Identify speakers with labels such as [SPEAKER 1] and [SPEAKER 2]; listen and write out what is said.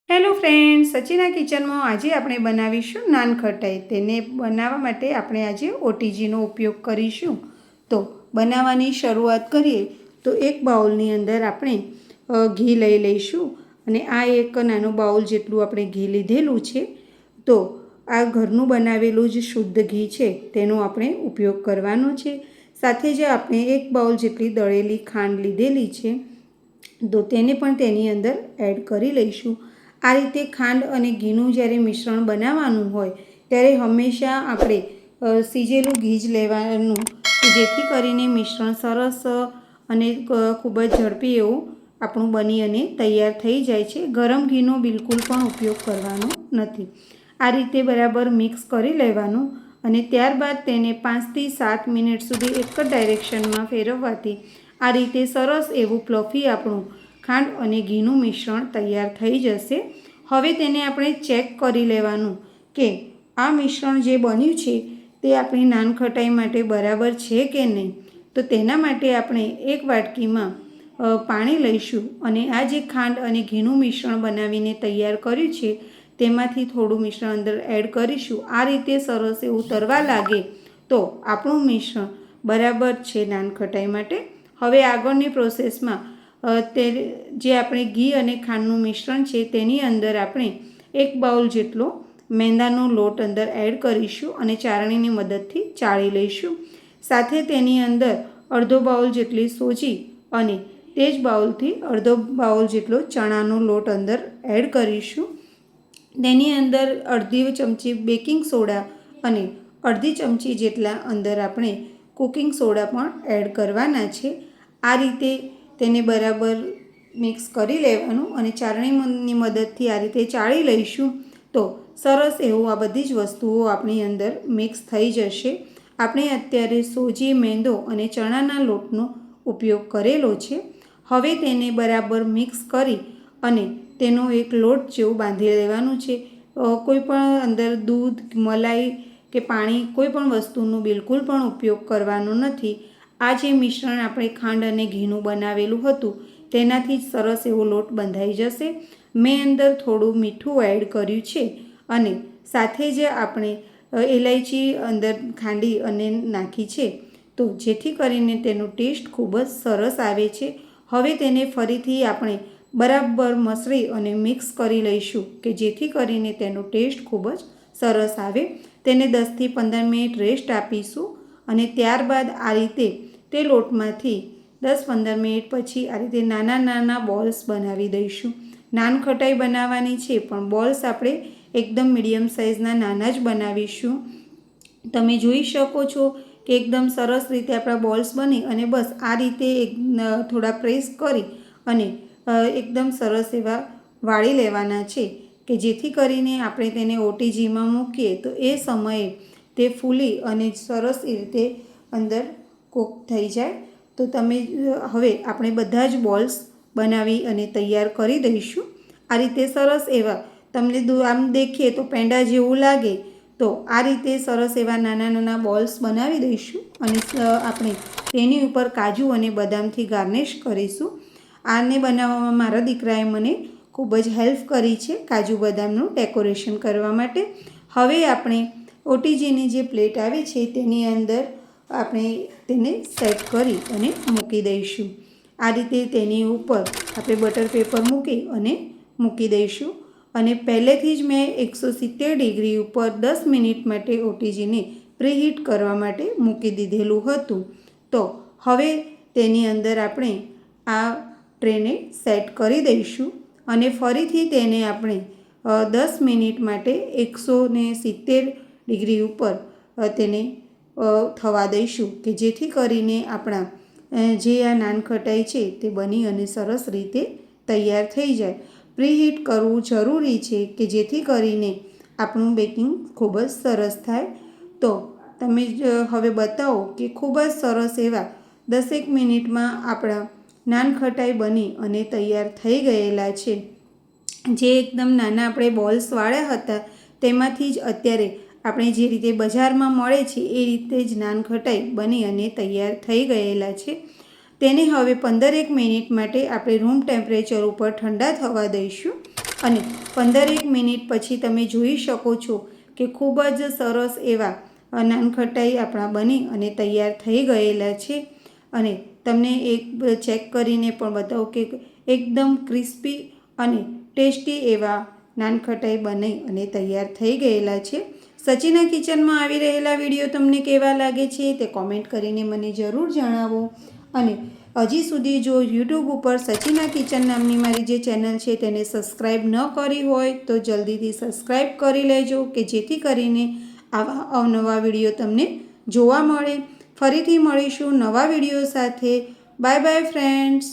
[SPEAKER 1] Hello friends, સચિના કિચનમાં આજે આપણે બનાવીશું નાન ખટાઈ. તેને બનાવવા માટે આપણે આજે ઓટીજીનો ઉપયોગ કરીશું. તો બનાવવાની શરૂઆત કરીએ તો એક બાઉલની અંદર આપણે ઘી લઈ લઈશું અને આ એક નાનું બાઉલ જેટલું આપણે ઘી લીધેલું છે. તો આ ઘરનું બનાવેલું જ શુદ્ધ ઘી છે તેનો આપણે ઉપયોગ કરવાનો છે. સાથે જ આપણે એક બાઉલ જેટલી દળેલી ખાંડ લીધેલી છે તો તેને પણ તેની અંદર એડ કરી લઈશું. આ રીતે ખાંડ અને ઘીનું જ્યારે મિશ્રણ બનાવવાનું હોય ત્યારે હંમેશા આપણે સીજેલું ઘી જ લેવાનું, જેથી કરીને મિશ્રણ સરસ અને ખૂબ જ ઝડપી એવું આપણું બની અને તૈયાર થઈ જાય છે. ગરમ ઘીનો બિલકુલ પણ ઉપયોગ કરવાનો નથી. આ રીતે બરાબર મિક્સ કરી લેવાનું અને ત્યારબાદ તેને 5 થી 7 મિનિટ સુધી એક જ ડાયરેક્શનમાં ફેરવવાથી આ રીતે સરસ એવું ફ્લફી આપણું ખાંડ અને ઘીનું મિશ્રણ તૈયાર થઈ જશે. હવે તેને આપણે ચેક કરી લેવાનું કે આ મિશ્રણ જે બન્યું છે તે આપણી નાન ખટાઈ માટે બરાબર છે કે નહીં. તો તેના માટે આપણે એક વાટકીમાં પાણી લઈશું અને આ જે ખાંડ અને ઘીનું મિશ્રણ બનાવીને તૈયાર કર્યું છે તેમાંથી થોડું મિશ્રણ અંદર એડ કરીશું. આ રીતે સરસ એવું તરવા લાગે તો આપણું મિશ્રણ બરાબર છે નાન ખટાઈ માટે. હવે આગળની પ્રોસેસમાં તે જે આપણે ઘી અને ખાંડનું મિશ્રણ છે તેની અંદર આપણે એક બાઉલ જેટલો મેંદાનો લોટ અંદર એડ કરીશું અને ચાળણીની મદદથી ચાળી લઈશું. સાથે તેની અંદર અડધો બાઉલ જેટલી સોજી અને તે જ બાઉલથી અડધો બાઉલ જેટલો ચણાનો લોટ અંદર એડ કરીશું. તેની અંદર અડધી ચમચી બેકિંગ સોડા અને અડધી ચમચી જેટલા અંદર આપણે કુકિંગ સોડા પણ એડ કરવાના છે. આ રીતે તેને બરાબર મિક્સ કરી લેવાનું અને ચાળણીની મદદથી આ રીતે ચાળી લઈશું તો સરસ એવું આ બધી જ વસ્તુઓ આપણી અંદર મિક્સ થઈ જશે. આપણે અત્યારે સોજી, મેંદો અને ચણાના લોટનો ઉપયોગ કરેલો છે. હવે તેને બરાબર મિક્સ કરી અને તેનો એક લોટ જેવું બાંધી લેવાનું છે. કોઈ પણ અંદર દૂધ, મલાઈ કે પાણી કોઈ પણ વસ્તુનો બિલકુલ પણ ઉપયોગ કરવાનો નથી. આ જે મિશ્રણ આપણે ખાંડ અને ઘીનું બનાવેલું હતું તેનાથી જ સરસ એવો લોટ બંધાઈ જશે. મેં અંદર થોડું મીઠું એડ કર્યું છે અને સાથે જ આપણે ઇલાયચી અંદર ખાંડી અને નાખી છે તો જેથી કરીને તેનો ટેસ્ટ ખૂબ જ સરસ આવે છે. હવે તેને ફરીથી આપણે બરાબર મસળી અને મિક્સ કરી લઈશું કે જેથી કરીને તેનો ટેસ્ટ ખૂબ જ સરસ આવે. તેને 10 થી 15 મિનિટ રેસ્ટ આપીશું અને ત્યારબાદ આ રીતે તે લોટમાંથી 10-15 મિનિટ પછી આ રીતે નાના નાના બોલ્સ બનાવી દઈશું. નાન ખટાઈ બનાવવાની છે પણ બોલ્સ આપણે એકદમ મીડિયમ સાઇઝના નાના જ બનાવીશું. તમે જોઈ શકો છો કે એકદમ સરસ રીતે આપણા બોલ્સ બની અને બસ આ રીતે થોડા પ્રેસ કરી અને એકદમ સરસ એવા વાળી લેવાના છે કે જેથી કરીને આપણે તેને ઓટીજીમાં મૂકીએ તો એ સમયે તે ફૂલી અને સરસ એ રીતે અંદર કૂક થઈ જાય. તો તમે હવે આપણે બધા જ બોલ્સ બનાવી અને તૈયાર કરી દઈશું. આ રીતે સરસ એવા તમને આમ દેખીએ તો પેંડા જેવું લાગે તો આ રીતે સરસ એવા નાના નાના બોલ્સ બનાવી દઈશું અને આપણે તેની ઉપર કાજુ અને બદામથી ગાર્નિશ કરીશું. આને બનાવવામાં મારા દીકરાએ મને ખૂબ જ હેલ્પ કરી છે કાજુ બદામનું ડેકોરેશન કરવા માટે. હવે આપણે ઓટીજીની જે પ્લેટ આવી છે તેની અંદર આપણે તેને સેટ કરી અને મૂકી દઈશું. આ રીતે તેની ઉપર આપણે બટર પેપર મૂકી દઈશું અને પહેલેથી જ મેં 170 ડિગ્રી ઉપર 10 મિનિટ માટે ઓટીજીને પ્રીહીટ કરવા માટે મૂકી દીધેલું હતું. તો હવે તેની અંદર આપણે આ ટ્રેને સેટ કરી દઈશું અને ફરીથી તેને આપણે 10 મિનિટ માટે 170 ડિગ્રી ઉપર તેને થવા દઈશું કે જેથી કરીને આપણા જે આ નાન ખટાઈ છે તે બની અને સરસ રીતે તૈયાર થઈ જાય. પ્રીહીટ કરવું જરૂરી છે કે જેથી કરીને આપણું બેકિંગ ખૂબ જ સરસ થાય. તો તમે હવે બતાવો કે ખૂબ જ સરસ એવા 10 મિનિટમાં આપણા નાન ખટાઈ બની અને તૈયાર થઈ ગયેલા છે. જે એકદમ નાના આપણે બોલ્સ વાળ્યા હતા તેમાંથી જ અત્યારે આપણે જે રીતે બજારમાં મળે છે એ રીતે જ નાન ખટાઈ બની અને તૈયાર થઈ ગયેલા છે. તેને હવે 15 મિનિટ માટે આપણે રૂમ ટેમ્પરેચર ઉપર ઠંડા થવા દઈશું અને 15 મિનિટ પછી તમે જોઈ શકો છો કે ખૂબ જ સરસ એવા નાનખટાઈ આપણા બની અને તૈયાર થઈ ગયેલા છે. અને તમને એક ચેક કરીને પણ બતાવું કે એકદમ ક્રિસ્પી અને ટેસ્ટી એવા નાનખટાઈ બની અને તૈયાર થઈ ગયેલા છે. સચિના કિચનમાં આવી રહેલા વિડીયો તમને કેવા લાગે છે તે કોમેન્ટ કરીને મને જરૂર જણાવો. અને હજી સુધી જો યુટ્યુબ ઉપર સચિના કિચન નામની મારી જે ચેનલ છે તેને સબસ્ક્રાઈબ ન કરી હોય તો જલ્દીથી સબસ્ક્રાઈબ કરી લેજો કે જેથી કરીને આવા અવનવા વિડીયો તમને જોવા મળે. ફરીથી મળીશું નવા વિડીયો સાથે. Bye bye friends.